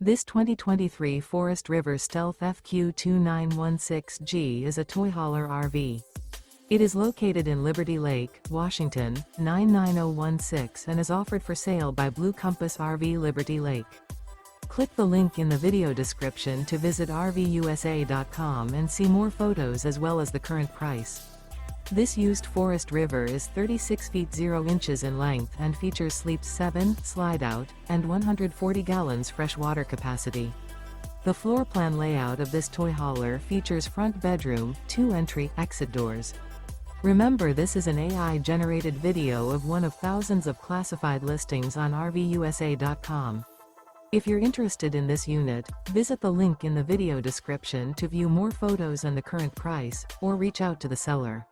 This 2023 Forest River Stealth FQ2916G is a toy hauler RV. It is located in Liberty Lake, Washington, 99016 and is offered for sale by Blue Compass RV Liberty Lake. Click the link in the video description to visit RVUSA.com and see more photos as well as the current price. This used Forest River is 36 feet 0 inches in length and features sleeps 7, Slideout, and 140 gallons fresh water capacity. The floor plan layout of this toy hauler features front bedroom, 2 entry, exit doors. Remember, this is an AI-generated video of one of thousands of classified listings on RVUSA.com. If you're interested in this unit, visit the link in the video description to view more photos and the current price, or reach out to the seller.